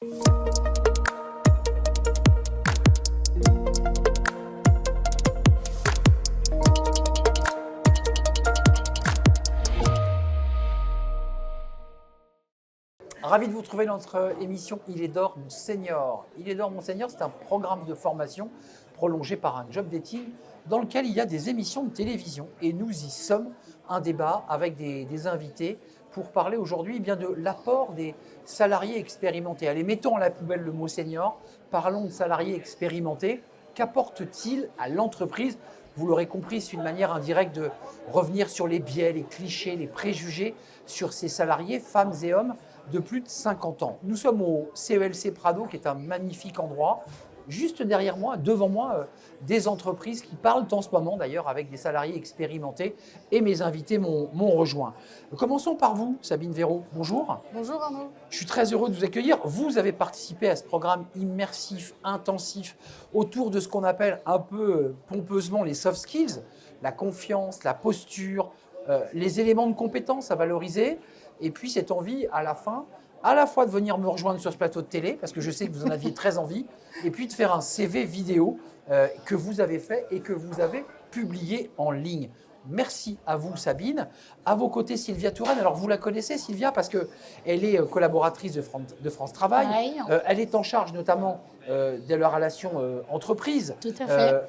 Ravi de vous retrouver dans notre émission Il est d'or, mon senior. Il est d'or, mon senior, c'est un programme de formation prolongé par un job dating dans lequel il y a des émissions de télévision. Et nous y sommes, un débat avec des invités pour parler aujourd'hui de l'apport des salariés expérimentés. Allez, mettons à la poubelle le mot senior, parlons de salariés expérimentés. Qu'apporte-t-il à l'entreprise ? Vous l'aurez compris, c'est une manière indirecte de revenir sur les biais, les clichés, les préjugés sur ces salariés, femmes et hommes, de plus de 50 ans. Nous sommes au CELC Prado, qui est un magnifique endroit. Juste derrière moi, devant moi, des entreprises qui parlent en ce moment d'ailleurs avec des salariés expérimentés et mes invités m'ont rejoint. Commençons par vous, Sabine Véraud. Bonjour. Bonjour Arnaud. Je suis très heureux de vous accueillir. Vous avez participé à ce programme immersif, intensif, autour de ce qu'on appelle un peu pompeusement les soft skills, la confiance, la posture, les éléments de compétence à valoriser. Et puis cette envie à la fin, à la fois de venir me rejoindre sur ce plateau de télé, parce que je sais que vous en aviez très envie, et puis de faire un CV vidéo que vous avez fait et que vous avez publié en ligne. Merci à vous, Sabine. À vos côtés, Sylvia Touraine. Alors, vous la connaissez, Sylvia, parce qu'elle est collaboratrice de France Travail. Elle est en charge notamment de la relation entreprise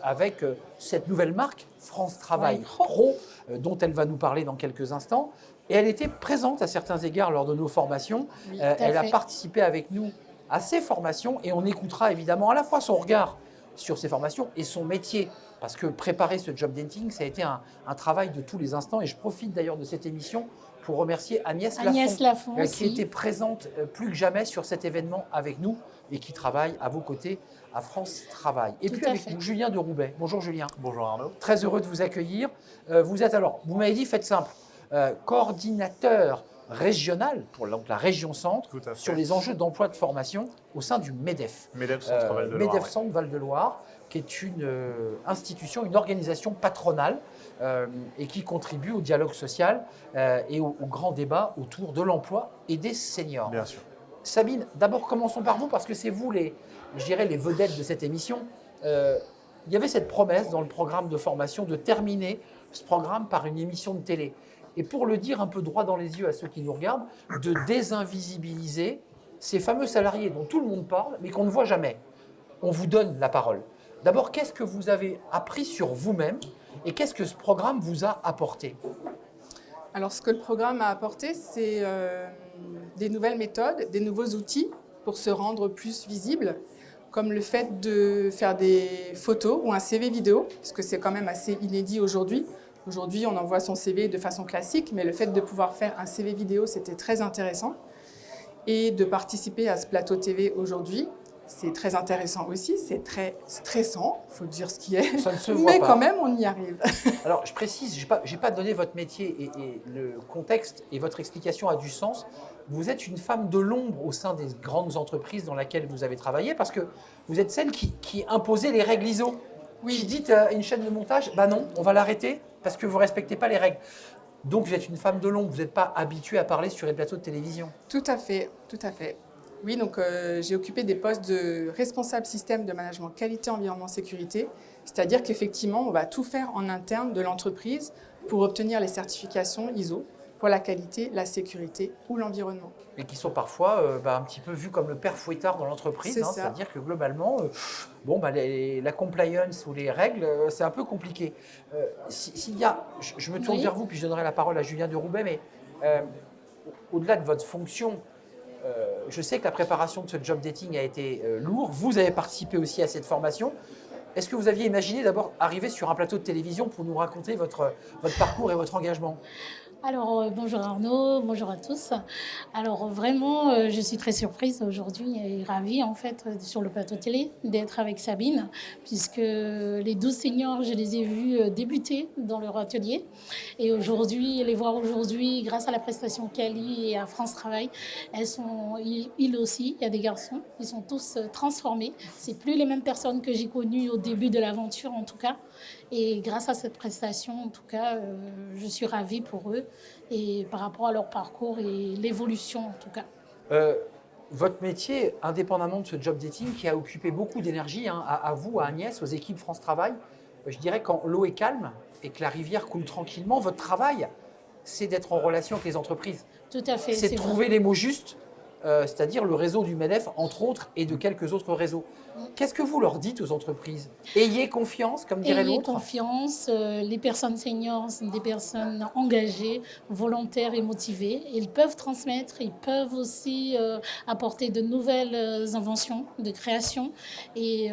avec cette nouvelle marque, France Travail Pro, dont elle va nous parler dans quelques instants. Et elle était présente à certains égards lors de nos formations. Oui, elle a participé avec nous à ces formations et on écoutera évidemment à la fois son regard sur ces formations et son métier. Parce que préparer ce job dating, ça a été un travail de tous les instants. Et je profite d'ailleurs de cette émission pour remercier Agnès Lafont qui était présente plus que jamais sur cet événement avec nous et qui travaille à vos côtés à France Travail. Et puis avec nous, Julien de Roubaix. Bonjour Julien. Bonjour Arnaud. Très heureux de vous accueillir. Vous êtes alors, vous m'avez dit, faites simple, coordinateur régional pour la région Centre sur les enjeux d'emploi de formation au sein du MEDEF. MEDEF Centre Val-de-Loire. MEDEF Centre Val-de-Loire, qui est une institution, une organisation patronale et qui contribue au dialogue social et au grand débat autour de l'emploi et des seniors. Bien sûr. Sabine, d'abord commençons par vous parce que c'est vous les vedettes de cette émission. Il y avait cette promesse dans le programme de formation de terminer ce programme par une émission de télé. Et pour le dire un peu droit dans les yeux à ceux qui nous regardent, de désinvisibiliser ces fameux salariés dont tout le monde parle, mais qu'on ne voit jamais. On vous donne la parole. D'abord, qu'est-ce que vous avez appris sur vous-même et qu'est-ce que ce programme vous a apporté ? Alors, ce que le programme a apporté, c'est des nouvelles méthodes, des nouveaux outils pour se rendre plus visible, comme le fait de faire des photos ou un CV vidéo, parce que c'est quand même assez inédit aujourd'hui. Aujourd'hui, on envoie son CV de façon classique, mais le fait de pouvoir faire un CV vidéo, c'était très intéressant. Et de participer à ce plateau TV aujourd'hui, c'est très intéressant aussi, c'est très stressant, il faut dire ce qui est, ça ne se voit mais pas. Quand même, on y arrive. Alors, je précise, je n'ai pas donné votre métier et le contexte et votre explication a du sens. Vous êtes une femme de l'ombre au sein des grandes entreprises dans lesquelles vous avez travaillé parce que vous êtes celle qui imposait les règles ISO. Oui. Qui dit à une chaîne de montage, bah non, on va l'arrêter parce que vous ne respectez pas les règles. Donc, vous êtes une femme de l'ombre, vous n'êtes pas habituée à parler sur les plateaux de télévision. Tout à fait, tout à fait. Oui, donc j'ai occupé des postes de responsable système de management qualité, environnement, sécurité. C'est-à-dire qu'effectivement, on va tout faire en interne de l'entreprise pour obtenir les certifications ISO pour la qualité, la sécurité ou l'environnement. Et qui sont parfois un petit peu vus comme le père fouettard dans l'entreprise. C'est-à-dire que globalement, la compliance ou les règles, c'est un peu compliqué. Sylvia, je me tourne vers vous, puis je donnerai la parole à Julien de Roubaix, mais au-delà de votre fonction, je sais que la préparation de ce job dating a été lourde. Vous avez participé aussi à cette formation. Est-ce que vous aviez imaginé d'abord arriver sur un plateau de télévision pour nous raconter votre parcours et votre engagement ? Alors, bonjour Arnaud, bonjour à tous. Alors, vraiment, je suis très surprise aujourd'hui et ravie, en fait, sur le plateau télé, d'être avec Sabine, puisque les 12 seniors, je les ai vus débuter dans leur atelier. Et aujourd'hui, les voir aujourd'hui, grâce à la prestation Cali et à France Travail, ils aussi, il y a des garçons, ils sont tous transformés. C'est plus les mêmes personnes que j'ai connues au début de l'aventure, en tout cas. Et grâce à cette prestation, en tout cas, je suis ravie pour eux et par rapport à leur parcours et l'évolution, en tout cas. votre métier, indépendamment de ce job dating qui a occupé beaucoup d'énergie, hein, à vous, à Agnès, aux équipes France Travail, je dirais quand l'eau est calme et que la rivière coule tranquillement, votre travail, c'est d'être en relation avec les entreprises. Tout à fait. C'est de trouver les mots justes, c'est-à-dire le réseau du MEDEF, entre autres, et de quelques autres réseaux. Qu'est-ce que vous leur dites aux entreprises? Ayez confiance, comme dirait Ayez l'autre. confiance, les personnes seniors sont des personnes engagées, volontaires et motivées. Ils peuvent transmettre, ils peuvent aussi apporter de nouvelles inventions, de création. Et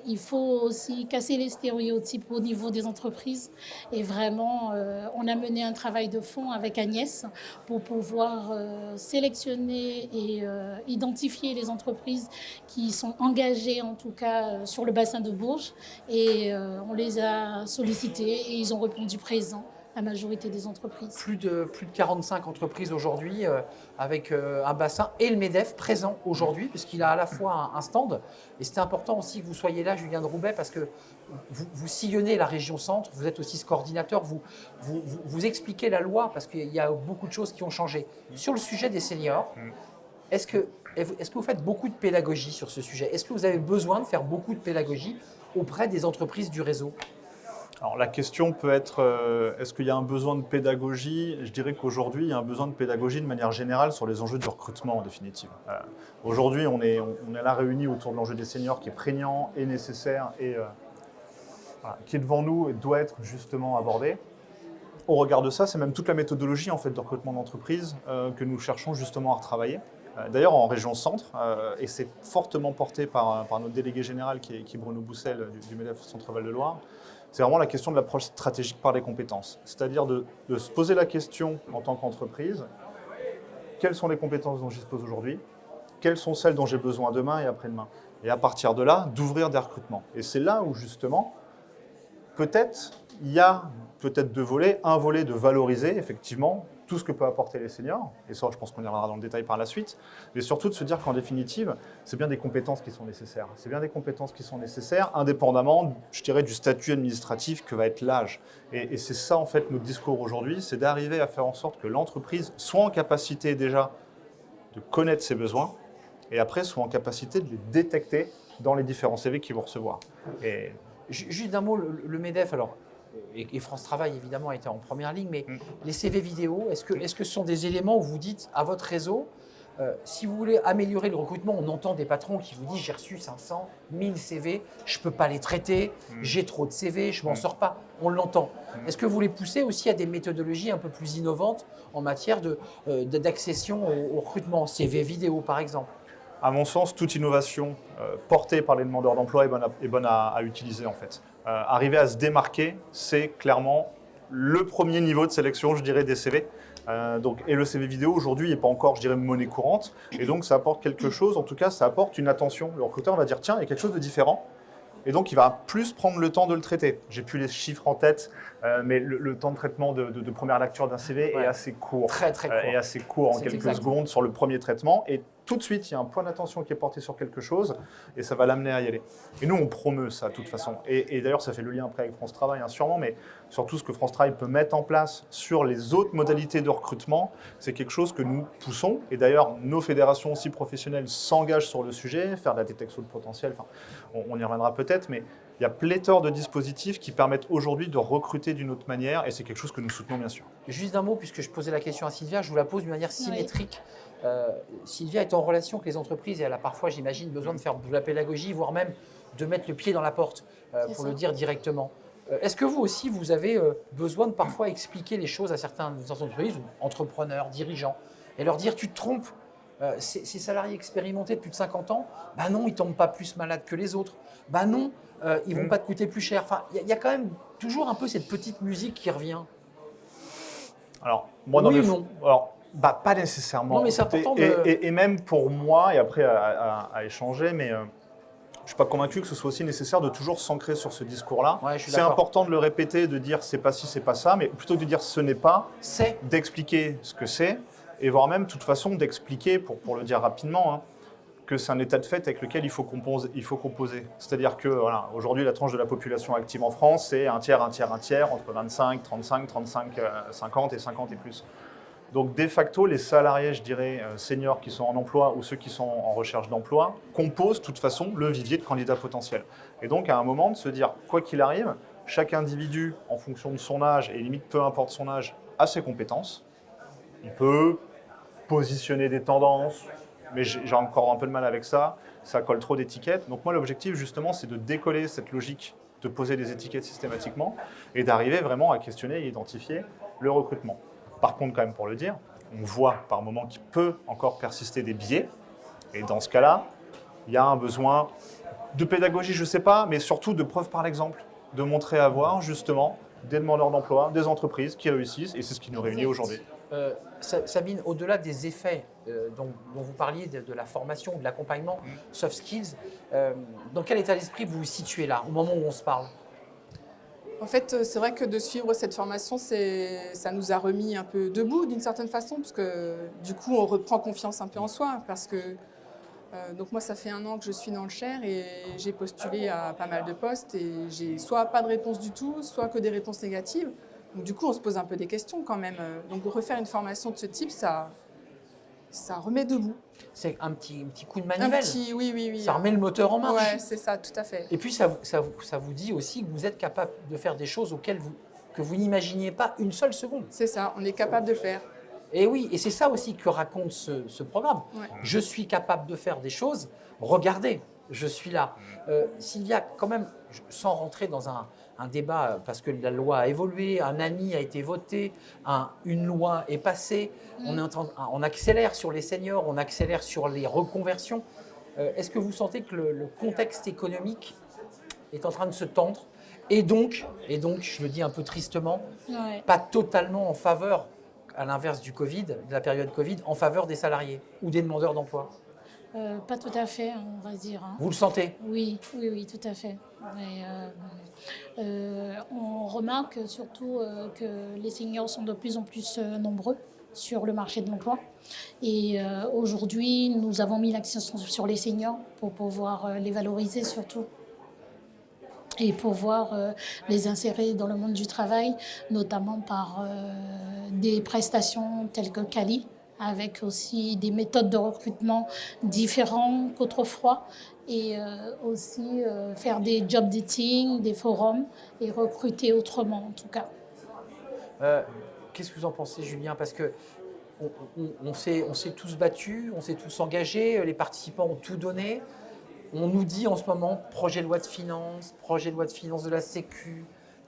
il faut aussi casser les stéréotypes au niveau des entreprises. Et vraiment, on a mené un travail de fond avec Agnès pour pouvoir sélectionner et identifier les entreprises qui sont engagées en tout cas sur le bassin de Bourges et on les a sollicités et ils ont répondu présent, la majorité des entreprises. Plus de 45 entreprises aujourd'hui avec un bassin et le MEDEF présent aujourd'hui puisqu'il a à la fois un stand et c'était important aussi que vous soyez là, Julien de Roubaix, parce que vous sillonnez la région centre, vous êtes aussi ce coordinateur, vous expliquez la loi parce qu'il y a beaucoup de choses qui ont changé. Sur le sujet des seniors, est-ce que vous faites beaucoup de pédagogie sur ce sujet? Est-ce que vous avez besoin de faire beaucoup de pédagogie auprès des entreprises du réseau? Alors la question peut être, est-ce qu'il y a un besoin de pédagogie? Je dirais qu'aujourd'hui, il y a un besoin de pédagogie de manière générale sur les enjeux du recrutement en définitive. Aujourd'hui, on est là réunis autour de l'enjeu des seniors qui est prégnant et nécessaire et qui est devant nous et doit être justement abordé. Au regard de ça, c'est même toute la méthodologie en fait, de recrutement d'entreprise que nous cherchons justement à retravailler. D'ailleurs, en région centre, et c'est fortement porté par notre délégué général qui est Bruno Boussel du MEDEF Centre-Val de Loire, c'est vraiment la question de l'approche stratégique par les compétences. C'est-à-dire de se poser la question en tant qu'entreprise, quelles sont les compétences dont je dispose aujourd'hui? Quelles sont celles dont j'ai besoin demain et après-demain? Et à partir de là, d'ouvrir des recrutements. Et c'est là où justement, peut-être, il y a peut-être deux volets. Un volet de valoriser effectivement tout ce que peuvent apporter les seniors, et ça je pense qu'on y reviendra dans le détail par la suite, mais surtout de se dire qu'en définitive, c'est bien des compétences qui sont nécessaires. C'est bien des compétences qui sont nécessaires, indépendamment, je dirais, du statut administratif que va être l'âge. Et c'est ça en fait notre discours aujourd'hui, c'est d'arriver à faire en sorte que l'entreprise soit en capacité déjà de connaître ses besoins, et après soit en capacité de les détecter dans les différents CV qu'ils vont recevoir. Et juste d'un mot, le MEDEF, alors, et France Travail évidemment a été en première ligne, mais les CV vidéo, est-ce que ce sont des éléments où vous dites à votre réseau, si vous voulez améliorer le recrutement, on entend des patrons qui vous disent j'ai reçu 500, 1000 CV, je ne peux pas les traiter, j'ai trop de CV, je ne m'en sors pas, on l'entend. Est-ce que vous les poussez aussi à des méthodologies un peu plus innovantes en matière d'accession au recrutement, CV vidéo par exemple? À mon sens, toute innovation portée par les demandeurs d'emploi est bonne à utiliser en fait. Arriver à se démarquer, c'est clairement le premier niveau de sélection, je dirais, des CV. Et le CV vidéo, aujourd'hui, n'est pas encore, je dirais, monnaie courante. Et donc, ça apporte quelque chose, en tout cas, ça apporte une attention. Le recruteur va dire, tiens, il y a quelque chose de différent. Et donc, il va plus prendre le temps de le traiter. J'ai plus les chiffres en tête, mais le temps de traitement de première lecture d'un CV est assez court. Très, très court. Est assez court en quelques secondes sur le premier traitement. Et tout de suite, il y a un point d'attention qui est porté sur quelque chose et ça va l'amener à y aller. Et nous, on promeut ça de toute façon. Et d'ailleurs, ça fait le lien après avec France Travail, hein, sûrement, mais surtout ce que France Travail peut mettre en place sur les autres modalités de recrutement, c'est quelque chose que nous poussons. Et d'ailleurs, nos fédérations aussi professionnelles s'engagent sur le sujet, faire de la détection de potentiel, enfin, on y reviendra peut-être, mais il y a pléthore de dispositifs qui permettent aujourd'hui de recruter d'une autre manière et c'est quelque chose que nous soutenons bien sûr. Juste d'un mot, puisque je posais la question à Sylvia, je vous la pose d'une manière symétrique. Oui. Sylvia est en relation avec les entreprises et elle a parfois, j'imagine, besoin de faire de la pédagogie, voire même de mettre le pied dans la porte, pour le dire directement. Est-ce que vous aussi, vous avez besoin de parfois expliquer les choses à certaines entreprises, ou entrepreneurs, dirigeants, et leur dire tu te trompes, ces salariés expérimentés de plus de 50 ans, bah non, ils ne tombent pas plus malades que les autres. Bah non, ils ne vont pas te coûter plus cher. Enfin, il y a quand même toujours un peu cette petite musique qui revient. Alors, moi, oui ou non? Alors, pas nécessairement. Non, mais c'est important et même pour moi, et après à échanger, mais je ne suis pas convaincu que ce soit aussi nécessaire de toujours s'ancrer sur ce discours-là. Ouais, c'est important de le répéter, de dire c'est pas ci, c'est pas ça, mais plutôt que de dire ce n'est pas, d'expliquer ce que c'est, et voire même, de toute façon, d'expliquer, pour le dire rapidement, hein, que c'est un état de fait avec lequel il faut composer. C'est-à-dire que voilà, aujourd'hui, la tranche de la population active en France, c'est un tiers, entre 25, 35, 50 et 50 et plus. Donc, de facto, les salariés, je dirais, seniors qui sont en emploi ou ceux qui sont en recherche d'emploi, composent de toute façon le vivier de candidats potentiels. Et donc, à un moment, de se dire, quoi qu'il arrive, chaque individu, en fonction de son âge, et limite peu importe son âge, a ses compétences. Il peut positionner des tendances, mais j'ai encore un peu de mal avec ça. Ça colle trop d'étiquettes. Donc moi, l'objectif, justement, c'est de décoller cette logique de poser des étiquettes systématiquement et d'arriver vraiment à questionner et identifier le recrutement. Par contre, quand même, pour le dire, on voit par moments qu'il peut encore persister des biais. Et dans ce cas-là, il y a un besoin de pédagogie, je ne sais pas, mais surtout de preuve par l'exemple, de montrer à voir, justement, des demandeurs d'emploi, des entreprises qui réussissent, et c'est ce qui nous réunit aujourd'hui. Sabine, au-delà des effets dont vous parliez, de la formation, de l'accompagnement, soft skills, dans quel état d'esprit vous vous situez là, au moment où on se parle? En fait, c'est vrai que de suivre cette formation, ça nous a remis un peu debout d'une certaine façon, parce que du coup, on reprend confiance un peu en soi. Parce que, donc moi, ça fait 1 an que je suis dans le Cher et j'ai postulé à pas mal de postes et j'ai soit pas de réponse du tout, soit que des réponses négatives. Donc du coup, on se pose un peu des questions quand même. Donc de refaire une formation de ce type, ça remet debout. C'est un petit coup de manivelle. Oui. Ça remet le moteur en marche. Oui, c'est ça, tout à fait. Et puis ça vous dit aussi que vous êtes capable de faire des choses que vous n'imaginiez pas une seule seconde. C'est ça, on est capable de faire. Et oui, et c'est ça aussi que raconte ce programme. Ouais. Je suis capable de faire des choses, regardez, je suis là. S'il y a quand même, sans rentrer dans un débat, parce que la loi a évolué, un ANI a été voté, une loi est passée, on accélère sur les seniors, on accélère sur les reconversions. Est-ce que vous sentez que le contexte économique est en train de se tendre et donc, je le dis un peu tristement, pas totalement en faveur, à l'inverse du Covid, de la période Covid, en faveur des salariés ou des demandeurs d'emploi? Pas tout à fait, on va dire. Hein. Vous le sentez? Oui, tout à fait. Mais, on remarque surtout que les seniors sont de plus en plus nombreux sur le marché de l'emploi. Et aujourd'hui, nous avons mis l'accent sur les seniors pour pouvoir les valoriser surtout. Et pouvoir les insérer dans le monde du travail, notamment par des prestations telles que Cali, avec aussi des méthodes de recrutement différentes qu'autrefois, et aussi faire des job dating, des forums, et recruter autrement en tout cas. Qu'est-ce que vous en pensez, Julien? Parce que on s'est tous battus, on s'est tous engagés, les participants ont tout donné. On nous dit en ce moment projet de loi de finances de la Sécu,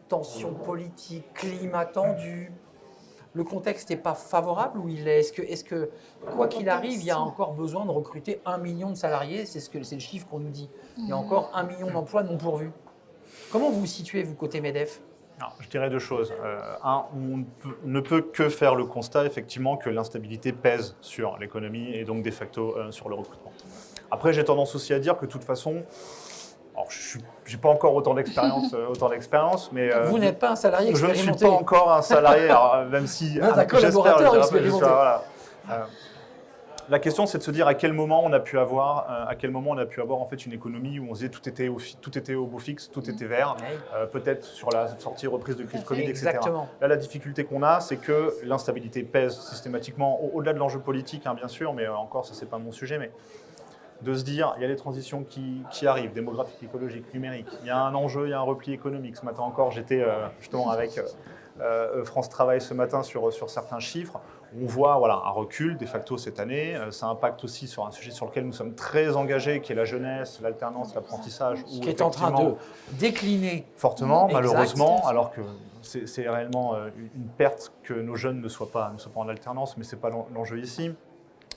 tension politique, climat tendu. Le contexte n'est pas favorable ou il est? Est-ce que quoi qu'il arrive, il y a encore besoin de recruter 1 million de salariés? C'est le chiffre qu'on nous dit. Il y a encore 1 million d'emplois non pourvus. Comment vous vous situez, vous, côté MEDEF? Alors, je dirais 2 choses. On ne peut que faire le constat, effectivement, que l'instabilité pèse sur l'économie et donc de facto sur le recrutement. Après, j'ai tendance aussi à dire que de toute façon, alors je n'ai pas encore autant d'expérience, mais vous n'êtes pas un salarié expérimenté. Je ne suis pas encore un salarié, alors, même si un collaborateur expérimenté. Voilà. La question, c'est de se dire à quel moment on a pu avoir en fait une économie où on se disait tout était au beau fixe, tout était vert, peut-être sur la sortie reprise de crise Covid, etc. Exactement. Là, la difficulté qu'on a, c'est que l'instabilité pèse systématiquement, au-delà de l'enjeu politique, hein, bien sûr, mais encore, ça, c'est pas mon sujet, mais de se dire, il y a les transitions qui arrivent, démographiques, écologiques, numériques, il y a un enjeu, il y a un repli économique. Ce matin encore, j'étais justement avec France Travail ce matin sur certains chiffres. On voit un recul de facto cette année. Ça impacte aussi sur un sujet sur lequel nous sommes très engagés, qui est la jeunesse, l'alternance, l'apprentissage. Qui est en train de décliner fortement, malheureusement, exact. Alors que c'est réellement une perte que nos jeunes ne soient pas en alternance, mais ce n'est pas l'enjeu ici.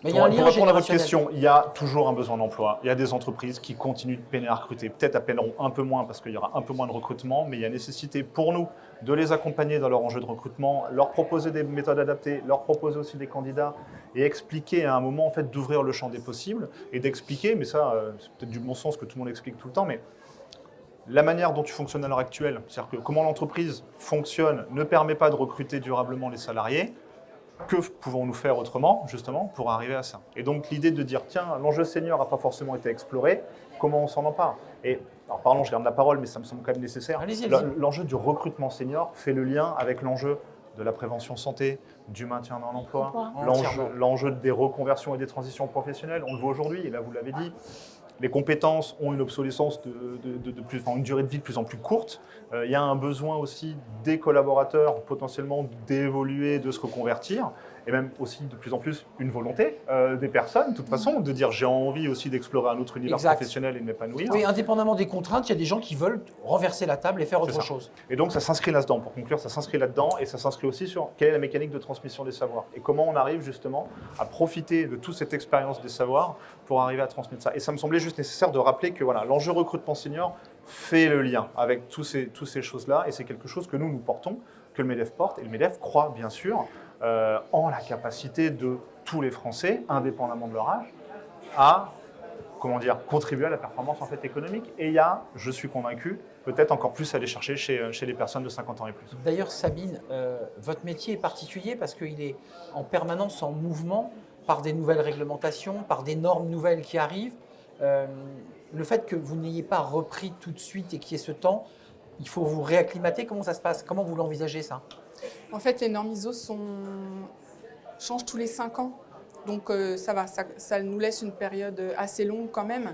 Mais il y a un lien pour répondre à votre générationnel. question, il y a toujours un besoin d'emploi. Il y a des entreprises qui continuent de peiner à recruter. Peut-être appelleront un peu moins parce qu'il y aura un peu moins de recrutement, mais il y a nécessité pour nous de les accompagner dans leur enjeu de recrutement, leur proposer des méthodes adaptées, leur proposer aussi des candidats et expliquer à un moment en fait d'ouvrir le champ des possibles et d'expliquer, mais ça c'est peut-être du bon sens que tout le monde explique tout le temps, mais la manière dont tu fonctionnes à l'heure actuelle, c'est-à-dire que comment l'entreprise fonctionne ne permet pas de recruter durablement les salariés. Que pouvons-nous faire autrement, justement, pour arriver à ça? Et donc, l'idée de dire, tiens, l'enjeu senior n'a pas forcément été exploré, comment on s'en empare? Et, alors, pardon, je garde la parole, mais ça me semble quand même nécessaire. Allez-y. L'enjeu du recrutement senior fait le lien avec l'enjeu de la prévention santé, du maintien dans l'emploi, Entièrement. l'enjeu des reconversions et des transitions professionnelles. On le voit aujourd'hui, et là vous l'avez dit, les compétences ont une obsolescence une durée de vie de plus en plus courte. Il y a un besoin aussi des collaborateurs potentiellement d'évoluer, de se reconvertir, et même aussi de plus en plus une volonté des personnes, de toute façon, de dire j'ai envie aussi d'explorer un autre univers Exact. professionnel et de m'épanouir. Oui, indépendamment des contraintes, il y a des gens qui veulent renverser la table et faire autre ça. chose. Et donc ça s'inscrit là-dedans, pour conclure, ça s'inscrit là-dedans et ça s'inscrit aussi sur quelle est la mécanique de transmission des savoirs et comment on arrive justement à profiter de toute cette expérience des savoirs pour arriver à transmettre ça. Et ça me semblait juste nécessaire de rappeler que voilà, l'enjeu recrutement senior fait le lien avec toutes ces choses-là et c'est quelque chose que nous portons, que le MEDEF porte et le MEDEF croit bien sûr en la capacité de tous les Français, indépendamment de leur âge, à contribuer à la performance en fait, économique. Et il y a, je suis convaincu, peut-être encore plus à aller chercher chez les personnes de 50 ans et plus. D'ailleurs, Sabine, votre métier est particulier parce qu'il est en permanence en mouvement par des nouvelles réglementations, par des normes nouvelles qui arrivent. Le fait que vous n'ayez pas repris tout de suite et qu'il y ait ce temps, il faut vous réacclimater. Comment ça se passe? Comment vous l'envisagez ça? En fait, les normes ISO changent tous les 5 ans. Donc ça va, ça nous laisse une période assez longue quand même.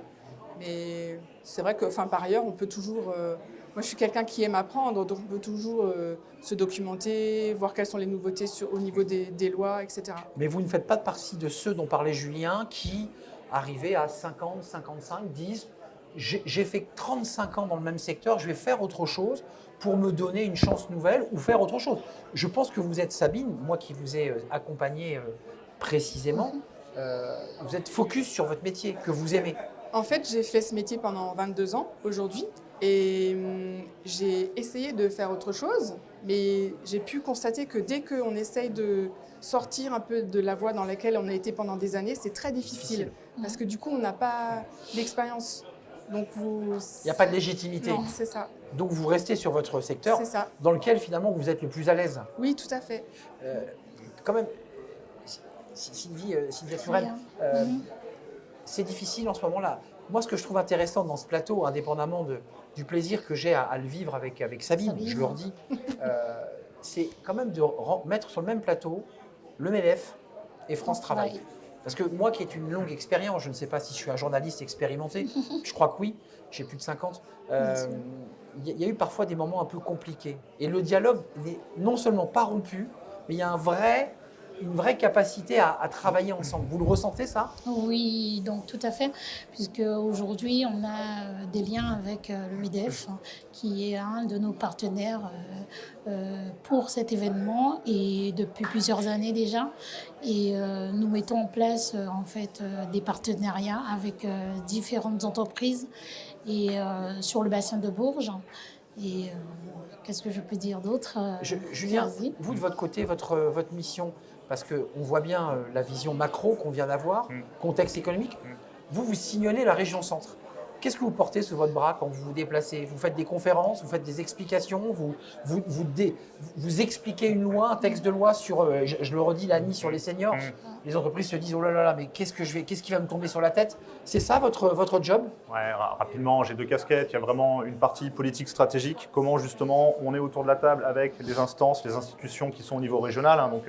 Mais c'est vrai que par ailleurs, on peut toujours... moi, je suis quelqu'un qui aime apprendre, donc on peut toujours se documenter, voir quelles sont les nouveautés au niveau des lois, etc. Mais vous ne faites pas partie de ceux dont parlait Julien qui, arrivés à 50, 55, disent « j'ai fait 35 ans dans le même secteur, je vais faire autre chose pour me donner une chance nouvelle ou faire autre chose ». Je pense que vous êtes Sabine, moi qui vous ai accompagné précisément, vous êtes focus sur votre métier que vous aimez. En fait, j'ai fait ce métier pendant 22 ans aujourd'hui et j'ai essayé de faire autre chose, mais j'ai pu constater que dès qu'on essaye de sortir un peu de la voie dans laquelle on a été pendant des années, c'est très difficile parce que du coup, on n'a pas d'expérience. Donc il n'y a pas de légitimité. Non, c'est ça. Donc vous restez sur votre secteur dans lequel finalement vous êtes le plus à l'aise. Oui, tout à fait. Quand même, Sylvia Touraine, c'est difficile en ce moment-là. Moi, ce que je trouve intéressant dans ce plateau, indépendamment du plaisir que j'ai à le vivre avec Sabine, je le redis, c'est quand même de mettre sur le même plateau le MEDEF et France Travail. Parce que moi qui ai une longue expérience, je ne sais pas si je suis un journaliste expérimenté, je crois que oui, j'ai plus de 50, il y a eu parfois des moments un peu compliqués. Et le dialogue n'est non seulement pas rompu, mais il y a une vraie capacité à travailler ensemble. Vous le ressentez ça? Oui, donc tout à fait, puisque aujourd'hui on a des liens avec le MEDEF, qui est un de nos partenaires pour cet événement et depuis plusieurs années déjà. Et nous mettons en place en fait des partenariats avec différentes entreprises et sur le bassin de Bourges. Et qu'est-ce que je peux dire d'autre? Julien, vous de votre côté, votre mission, parce qu'on voit bien la vision macro qu'on vient d'avoir, contexte économique, vous signalez la région centre. Qu'est-ce que vous portez sous votre bras quand vous vous déplacez? Vous faites des conférences, vous faites des explications, vous expliquez une loi, un texte de loi sur, je le redis, l'ANI sur les seniors. Les entreprises se disent « Oh là là, mais qu'est-ce qui va me tomber sur la tête ?» C'est ça votre job? Ouais, rapidement, j'ai deux casquettes. Il y a vraiment une partie politique stratégique. Comment justement on est autour de la table avec les instances, les institutions qui sont au niveau régional. Donc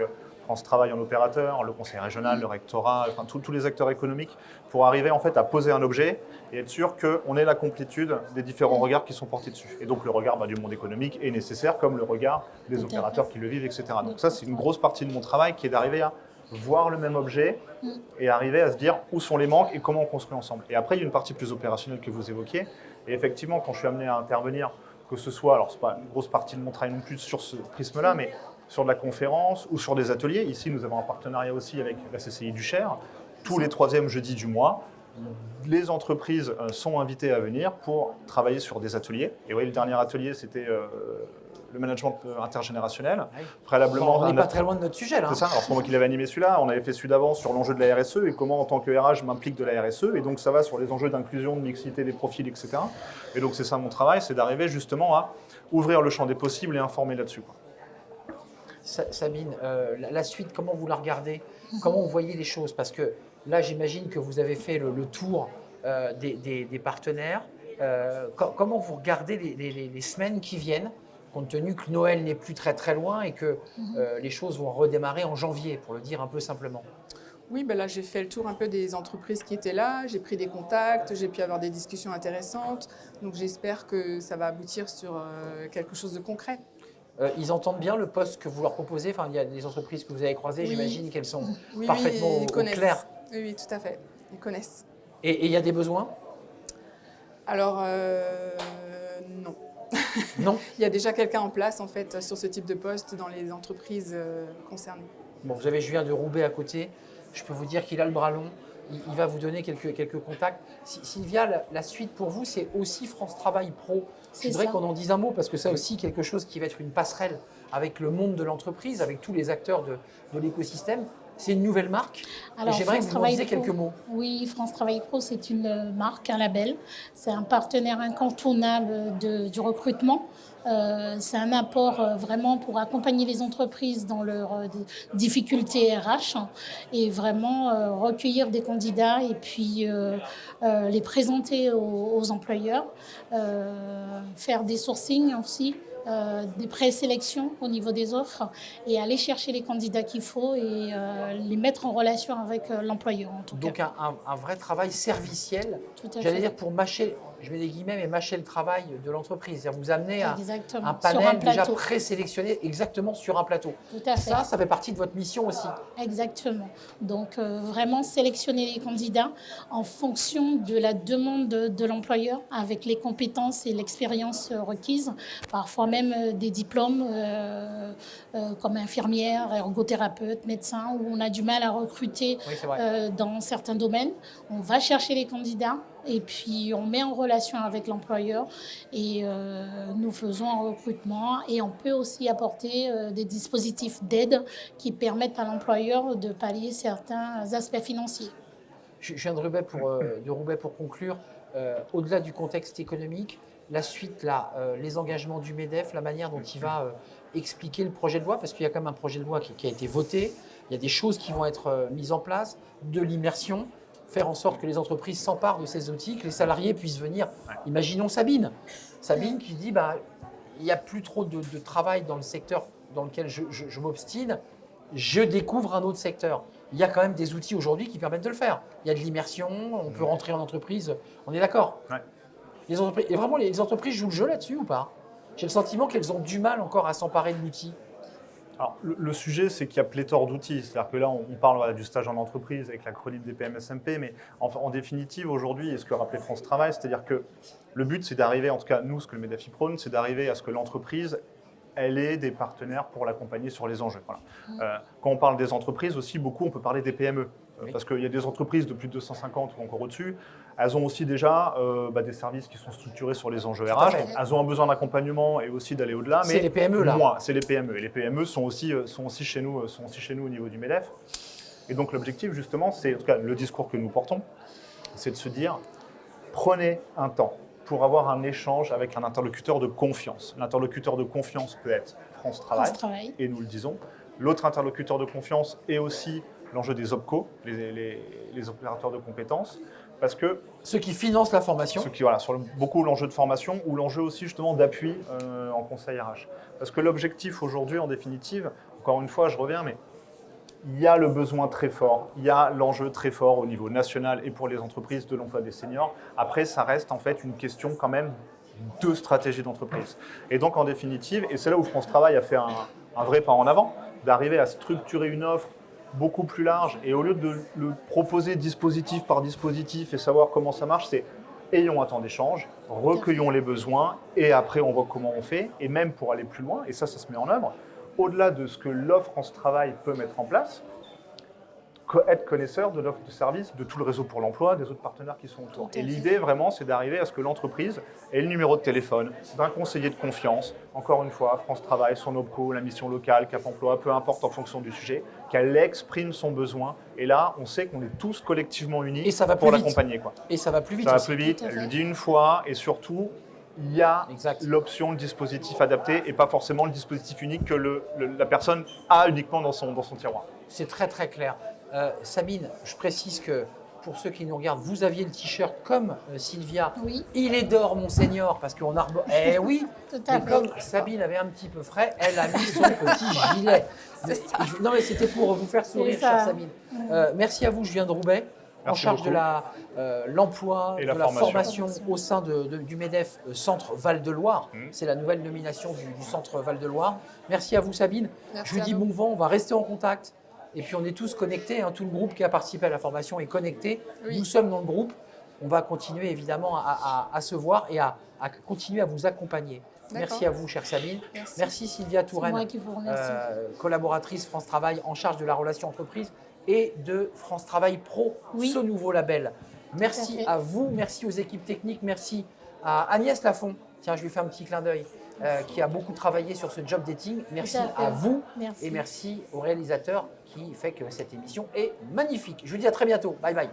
France Travail en opérateur, le conseil régional, le rectorat, enfin tous les acteurs économiques pour arriver en fait à poser un objet et être sûr qu'on ait la complétude des différents regards qui sont portés dessus. Et donc le regard du monde économique est nécessaire comme le regard des opérateurs qui le vivent, etc. Donc ça, c'est une grosse partie de mon travail qui est d'arriver à voir le même objet et arriver à se dire où sont les manques et comment on construit ensemble. Et après, il y a une partie plus opérationnelle que vous évoquiez. Et effectivement, quand je suis amené à intervenir, que ce soit, alors c'est pas une grosse partie de mon travail non plus sur ce prisme-là, mais sur de la conférence ou sur des ateliers. Ici, nous avons un partenariat aussi avec la CCI du Cher. Tous les troisièmes jeudis du mois, les entreprises sont invitées à venir pour travailler sur des ateliers. Et oui, le dernier atelier, c'était le management intergénérationnel. Préalablement, on n'est pas très loin de notre sujet là. C'est ça, alors c'est moi qui l'avais animé celui-là. On avait fait celui d'avant sur l'enjeu de la RSE et comment en tant que RH je m'implique de la RSE. Et donc ça va sur les enjeux d'inclusion, de mixité des profils, etc. Et donc c'est ça mon travail, c'est d'arriver justement à ouvrir le champ des possibles et informer là-dessus. Sabine, la suite, comment vous la regardez? Comment vous voyez les choses? Parce que là, j'imagine que vous avez fait le tour des partenaires. Comment vous regardez les semaines qui viennent? compte tenu que Noël n'est plus très très loin et que les choses vont redémarrer en janvier, pour le dire un peu simplement. Oui, ben là, j'ai fait le tour un peu des entreprises qui étaient là, j'ai pris des contacts, j'ai pu avoir des discussions intéressantes. Donc, j'espère que ça va aboutir sur quelque chose de concret. Ils entendent bien le poste que vous leur proposez. Enfin, il y a des entreprises que vous avez croisées, Oui. j'imagine qu'elles sont Oui, parfaitement ils au connaissent. clair. Oui, oui, tout à fait. Ils connaissent. Et il y a des besoins? Alors, non. Non. Il y a déjà quelqu'un en place, en fait, sur ce type de poste dans les entreprises concernées. Bon, vous avez Julien de Roubaix à côté. Je peux vous dire qu'il a le bras long. Il va vous donner quelques contacts. Sylvia, la suite pour vous, c'est aussi France Travail Pro. Je voudrais qu'on en dise un mot parce que ça aussi, quelque chose qui va être une passerelle avec le monde de l'entreprise, avec tous les acteurs de l'écosystème. C'est une nouvelle marque. Alors, et j'aimerais que vous en disiez quelques mots. Oui, France Travail Pro, c'est une marque, un label. C'est un partenaire incontournable du recrutement. C'est un apport vraiment pour accompagner les entreprises dans leurs difficultés RH et vraiment recueillir des candidats et puis les présenter aux employeurs, faire des sourcings aussi. Des présélections au niveau des offres et aller chercher les candidats qu'il faut et les mettre en relation avec l'employeur en tout cas. Donc un vrai travail serviciel, Tout à j'allais fait. dire pour mâcher, je mets des guillemets, mais mâcher le travail de l'entreprise. C'est-à-dire vous amener à Exactement. un Sur panel un déjà plateau. présélectionné exactement sur un plateau. Tout à fait. Ça fait partie de votre mission aussi. Exactement. Donc vraiment sélectionner les candidats en fonction de la demande de l'employeur avec les compétences et l'expérience requises, parfois même des diplômes comme infirmière, ergothérapeute, médecin, où on a du mal à recruter Oui, c'est vrai. dans certains domaines. On va chercher les candidats et puis on met en relation avec l'employeur et nous faisons un recrutement et on peut aussi apporter des dispositifs d'aide qui permettent à l'employeur de pallier certains aspects financiers. Je viens de Roubaix pour conclure. Au-delà du contexte économique, la suite, là, les engagements du MEDEF, la manière dont il va expliquer le projet de loi, parce qu'il y a quand même un projet de loi qui a été voté, il y a des choses qui vont être mises en place, de l'immersion, faire en sorte que les entreprises s'emparent de ces outils, que les salariés puissent venir. Imaginons Sabine qui dit il n'y a plus trop de travail dans le secteur dans lequel je m'obstine, je découvre un autre secteur. Il y a quand même des outils aujourd'hui qui permettent de le faire. Il y a de l'immersion, on peut rentrer en entreprise, on est d'accord. Ouais. Et vraiment, les entreprises jouent le jeu là-dessus ou pas? J'ai le sentiment qu'elles ont du mal encore à s'emparer de l'outil. Alors, le sujet, c'est qu'il y a pléthore d'outils. C'est-à-dire que là, on parle du stage en entreprise avec l'acronyme des PMSMP, mais en définitive, aujourd'hui, et ce que rappelait France Travail, c'est-à-dire que le but, c'est d'arriver, en tout cas, nous, ce que le MEDEF prône, c'est d'arriver à ce que l'entreprise, elle ait des partenaires pour l'accompagner sur les enjeux. Voilà. Quand on parle des entreprises aussi, beaucoup, on peut parler des PME. Oui. Parce qu'il y a des entreprises de plus de 250 ou encore au-dessus, elles ont aussi déjà des services qui sont structurés sur les enjeux Tout à RH. fait. Donc, elles ont un besoin d'accompagnement et aussi d'aller au-delà. C'est Mais les PME là. moins, c'est les PME. Et les PME sont aussi chez nous au niveau du MEDEF. Et donc l'objectif, justement, c'est, en tout cas le discours que nous portons, c'est de se dire, prenez un temps pour avoir un échange avec un interlocuteur de confiance. L'interlocuteur de confiance peut être France Travail, et nous le disons. L'autre interlocuteur de confiance est aussi l'enjeu des OPCO, les opérateurs de compétences, parce que Ceux qui financent la formation. beaucoup l'enjeu de formation ou l'enjeu aussi justement d'appui en conseil RH. Parce que l'objectif aujourd'hui, en définitive, encore une fois, je reviens, mais il y a le besoin très fort, il y a l'enjeu très fort au niveau national et pour les entreprises de l'emploi des seniors. Après, ça reste en fait une question quand même de stratégie d'entreprise. Et donc, en définitive, et c'est là où France Travail a fait un vrai pas en avant, d'arriver à structurer une offre beaucoup plus large et au lieu de le proposer dispositif par dispositif et savoir comment ça marche, c'est ayons un temps d'échange, recueillons les besoins et après on voit comment on fait. Et même pour aller plus loin, et ça se met en œuvre, au-delà de ce que l'offre France Travail peut mettre en place, être connaisseur de l'offre de service de tout le réseau pour l'emploi, des autres partenaires qui sont autour. Et l'idée vraiment, c'est d'arriver à ce que l'entreprise ait le numéro de téléphone d'un conseiller de confiance, encore une fois, France Travail, son OPCO, la mission locale, Cap Emploi, peu importe en fonction du sujet, qu'elle exprime son besoin. Et là, on sait qu'on est tous collectivement unis Et ça va pour plus vite. l'accompagner. Et ça va plus vite Ça va aussi. plus vite, Tout à elle fait. le dit une fois, et surtout, il y a Exact. l'option, le dispositif adapté, et pas forcément le dispositif unique que la personne a uniquement dans son tiroir. C'est très très clair. Sabine, je précise que pour ceux qui nous regardent, vous aviez le t-shirt comme Sylvia. Oui, Il est d'or, mon seigneur, parce qu'on arbore. Eh oui. tout à Mais fait. comme Sabine avait un petit peu frais, elle a mis son petit gilet. Non, mais c'était pour vous faire sourire, C'est ça. chère Sabine. Merci à vous, je viens de Roubaix, en Merci charge de beaucoup. l'emploi, Et de la la formation. formation au sein du MEDEF Centre Val-de-Loire. Mhm. C'est la nouvelle nomination du Centre Val-de-Loire. Merci à vous, Sabine. Merci Je vous à dis vous. bon vent, on va rester en contact. Et puis on est tous connectés, hein, tout le groupe qui a participé à la formation est connecté. Oui. Nous sommes dans le groupe. On va continuer évidemment à se voir et à continuer à vous accompagner. Merci à vous, chère Sabine. Merci Sylvia C'est moi Touraine, qui vous remercie. collaboratrice France Travail en charge de la relation entreprise et de France Travail Pro, Oui. ce nouveau label. Merci Tout à fait. à vous, merci aux équipes techniques, merci à Agnès Lafont. Tiens, je lui fais un petit clin d'œil, qui a beaucoup travaillé sur ce job dating. Merci Tout à fait. à vous Merci. et merci au réalisateur qui fait que cette émission est magnifique. Je vous dis à très bientôt. Bye bye.